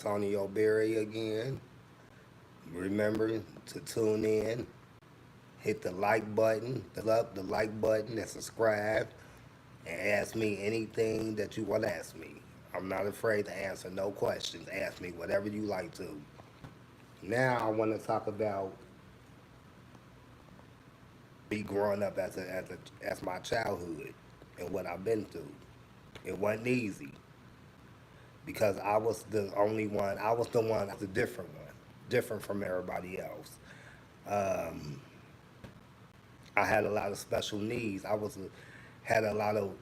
Antonio Berry again. Remember to tune in, hit the like button, the like button, and subscribe, and ask me anything that you want to ask me. I'm not afraid to answer no questions. Ask me whatever you like to. Now I want to talk about me growing up as my childhood and what I've been through. It wasn't easy because I was the only one. I was the one. I was the different one, different from everybody else. Um, I had a lot of special needs. Had a lot of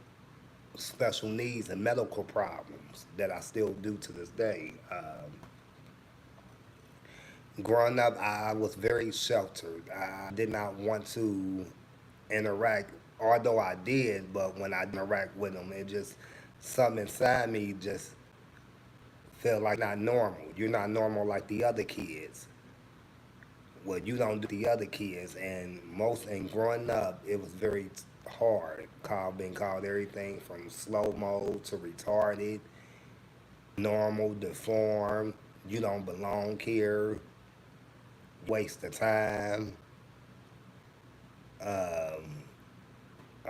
special needs and medical problems that I still do to this day. Growing up, I was very sheltered. I did not want to interact, although I did, but when I interact with them, it just, something inside me just felt like not normal. You're not normal like the other kids. Well, you don't do the other kids, and growing up, it was very hard. Being called everything from slow mo to retarded, normal, deformed. You don't belong here. Waste of time. Um,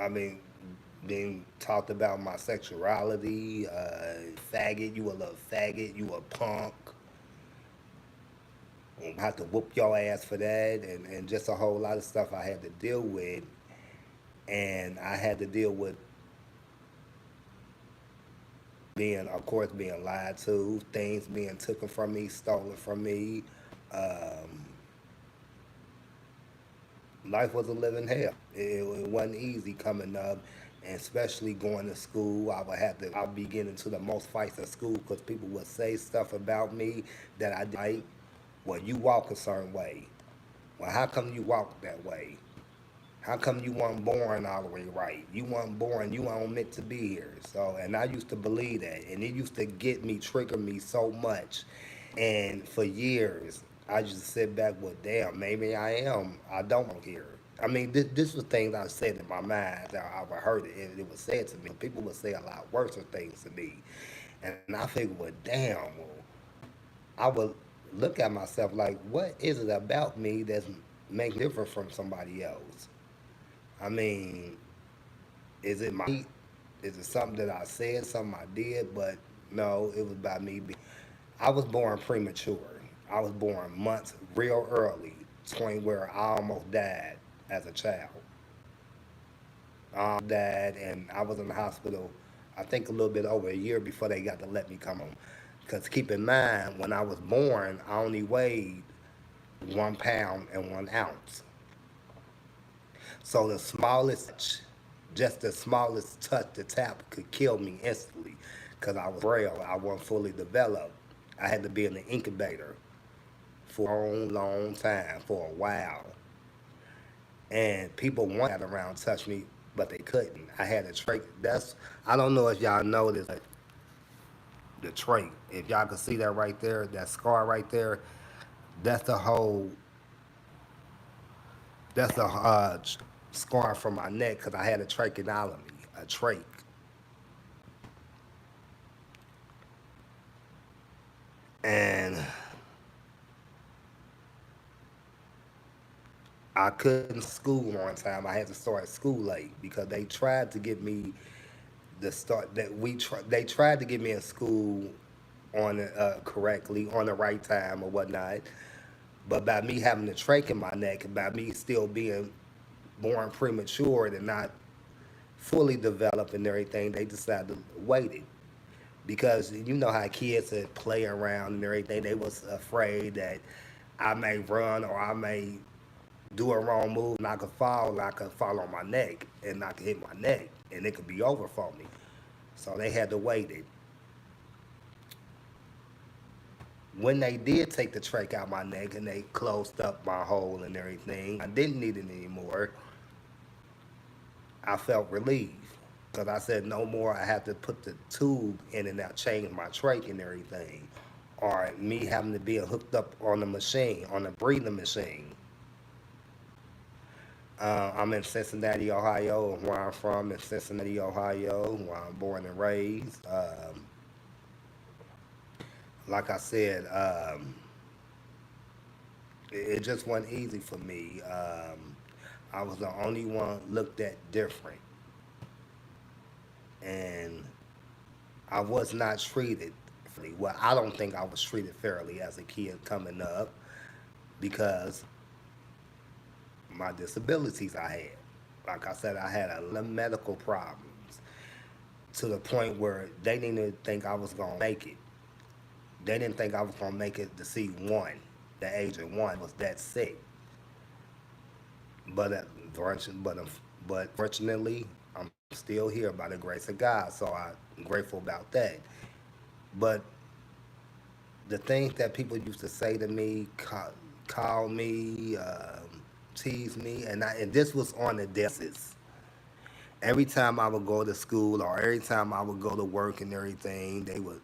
I mean, being talked about my sexuality, faggot. You a little faggot. You a punk. Have to whoop your ass for that, and just a whole lot of stuff I had to deal with, and I had to deal with being, of course, being lied to, things being taken from me, stolen from me. Um, Life was a living hell. It wasn't easy coming up, and especially going to school. I'd be getting into the most fights at school because people would say stuff about me that I didn't like. Well, you walk a certain way. Well, how come you walk that way? How come you weren't born all the way right? You weren't born, you weren't meant to be here. So, and I used to believe that. And it used to trigger me so much. And for years, I just sit back with, damn, maybe I don't belong here. I mean, this was things I said in my mind. I heard it, and it was said to me. People would say a lot worse things to me. And I figured, well, damn, well, I would look at myself like, what is it about me that's makes me different from somebody else? I mean, is it my is it something that I said, something I did? But no, it was by me. I was born premature. I was born months real early, to where I almost died as a child. Died, and I was in the hospital, I think a little bit over a year before they got to let me come home. Because keep in mind, when I was born, I only weighed 1 pound and 1 ounce. So just the smallest touch, the tap could kill me instantly because I was frail. I wasn't fully developed. I had to be in the incubator for a long, long time, for a while. And people wanted that around touch me, but they couldn't. I had a trait. I don't know if y'all know this, but the trait. If y'all can see that right there, that scar right there, that's the whole, that's the scar from my neck because I had a tracheotomy, a trach. And I couldn't school on time. I had to start school late because they tried to get me the start that they tried to get me in school on correctly on the right time or whatnot. But by me having the trach in my neck, and by me still being born premature and not fully developed and everything, they decided to wait it. Because you know how kids that play around and everything, they was afraid that I may run or I may do a wrong move and I could fall on my neck and I could hit my neck and it could be over for me. So they had to wait it. When they did take the trach out my neck and they closed up my hole and everything, I didn't need it anymore. I felt relieved because I said no more. I have to put the tube in and out, change my trach and everything, or me having to be hooked up on the machine, on the breathing machine. I'm in Cincinnati, Ohio, where I'm from in Cincinnati, Ohio, where I'm born and raised. like I said, it just wasn't easy for me. I was the only one looked at different, and I was not treated fairly. Well, I don't think I was treated fairly as a kid coming up because my disabilities I had. Like I said, I had a lot of medical problems to the point where they didn't even think I was gonna make it. They didn't think I was gonna make it to see one. The age of one was that sick. But but fortunately, I'm still here by the grace of God. So I'm grateful about that. But the things that people used to say to me, call me, tease me, and this was on the desk. Every time I would go to school or every time I would go to work and everything, they would,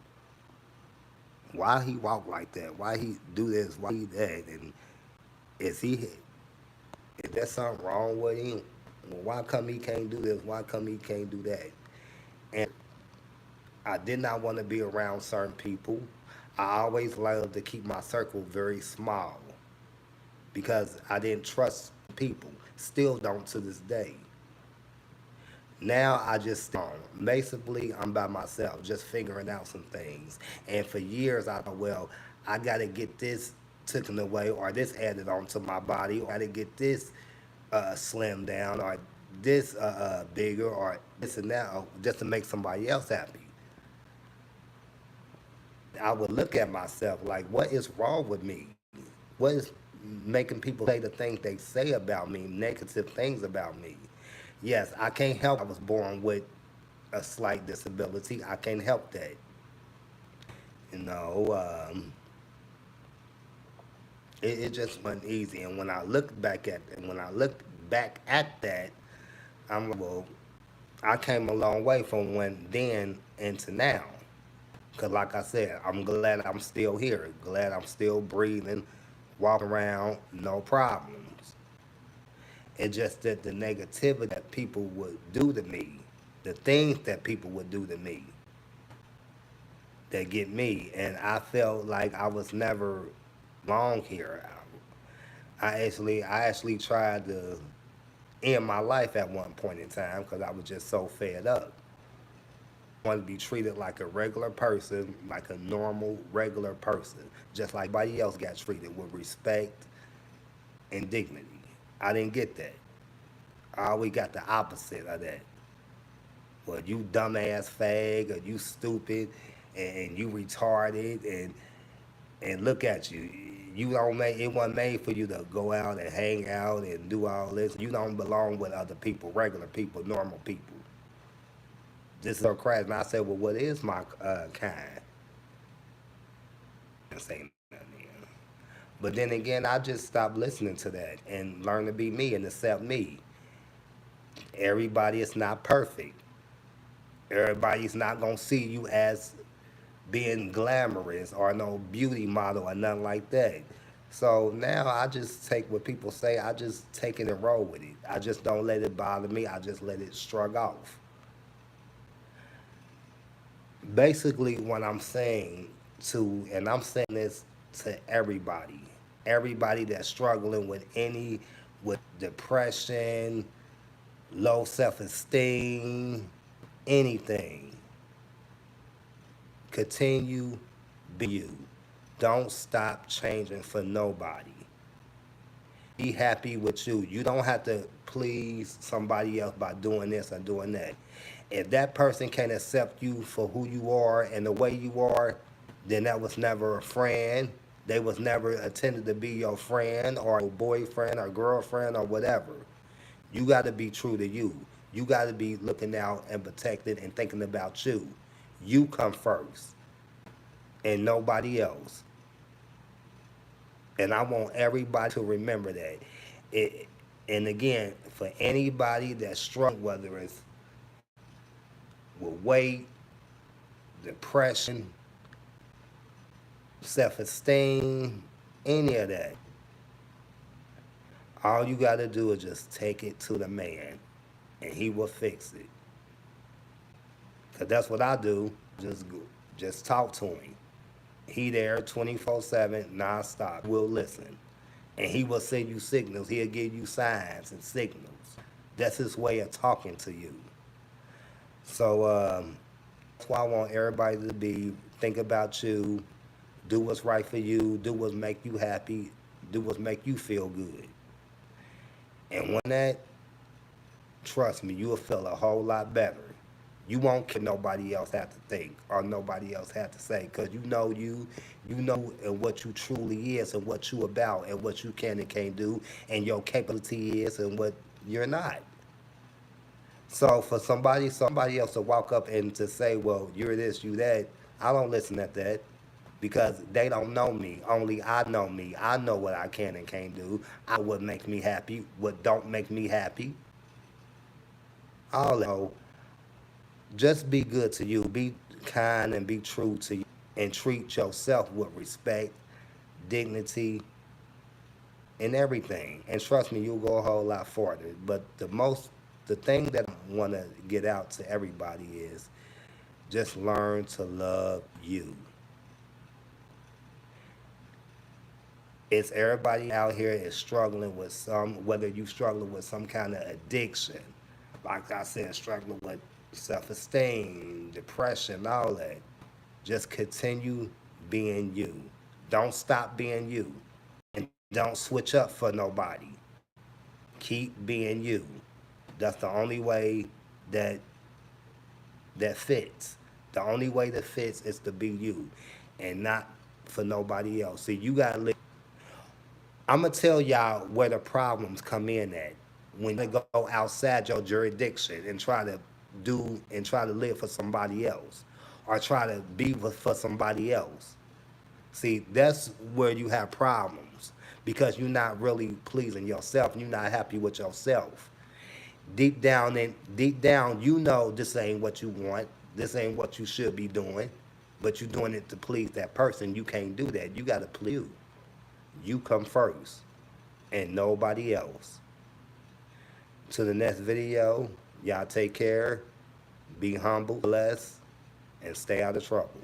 why he walk like that? Why he do this? Why he that? And is he, is there something wrong with him? Well, why come he can't do this? Why come he can't do that? And I did not want to be around certain people. I always loved to keep my circle very small because I didn't trust people. Still don't to this day. Now I just basically I'm by myself, just figuring out some things. And for years I thought, well, I gotta get this taken away or this added onto my body, or I gotta get this slimmed down or this bigger or this and that just to make somebody else happy. I would look at myself like, what is wrong with me? What is making people say the things they say about me, negative things about me? Yes, I can't help I was born with a slight disability. I can't help that. You know, it just wasn't easy. And when I look back at that, I'm like, well, I came a long way from when then into now. Cause like I said, I'm glad I'm still here. Glad I'm still breathing, walking around, no problems. It's just that the negativity that people would do to me, the things that people would do to me, that get me, and I felt like I was never long here. I actually tried to end my life at one point in time because I was just so fed up. Want to be treated like a regular person, like a normal, regular person, just like everybody else got treated with respect and dignity. I didn't get that. I always got the opposite of that. Well, you dumbass fag, or you stupid, and you retarded, and look at you. You don't make it wasn't made for you to go out and hang out and do all this. You don't belong with other people, regular people, normal people. This is so crazy. And I said, well, what is my kind? And say nothing. But then again, I just stopped listening to that and learn to be me and accept me. Everybody is not perfect. Everybody's not gonna see you as being glamorous or no beauty model or nothing like that. So now I just take what people say, I just take it and roll with it. I just don't let it bother me. I just let it shrug off. Basically, what I'm saying and I'm saying this to everybody that's struggling with with depression, low self-esteem, anything, continue be you. Don't stop changing for nobody. Be happy with you. You don't have to please somebody else by doing this or doing that. If that person can't accept you for who you are and the way you are, then that was never a friend. They was never intended to be your friend or boyfriend or girlfriend or whatever. You got to be true to you. You got to be looking out and protected and thinking about you. You come first and nobody else. And I want everybody to remember that. It, and again, for anybody that's struggling, whether it's with weight, depression, self-esteem, any of that, all you got to do is just take it to the man, and he will fix it. Cause that's what I do. Just talk to him. He there 24/7, nonstop. Will listen. And he will send you signals. He'll give you signs and signals. That's his way of talking to you. So that's why I want everybody to think about you, do what's right for you, do what's make you happy, do what's make you feel good. And when that, trust me, you'll feel a whole lot better. You won't care nobody else have to think or nobody else have to say, because you know and what you truly is and what you about and what you can and can't do and your capability is and what you're not. So for somebody else to walk up and to say, well, you're this, you that, I don't listen at that because they don't know me. Only I know me. I know what I can and can't do. I know what makes me happy, what don't make me happy. All that. So just be good to you. Be kind and be true to you and treat yourself with respect, dignity, and everything. And trust me, you'll go a whole lot farther. But the thing that I want to get out to everybody is just learn to love you. It's everybody out here is struggling with whether you struggling with some kind of addiction, like I said, struggling with self-esteem, depression, all that. Just continue being you. Don't stop being you. And don't switch up for nobody. Keep being you. That's the only way that fits. The only way that fits is to be you and not for nobody else. See, you gotta live. I'm gonna tell y'all where the problems come in at when they go outside your jurisdiction and try to live for somebody else or try to be for somebody else. See, that's where you have problems because you're not really pleasing yourself. You're not happy with yourself. Deep down, you know this ain't what you want. This ain't what you should be doing. But you're doing it to please that person. You can't do that. You gotta please you. You come first and nobody else. To the next video, y'all take care, be humble, bless, and stay out of trouble.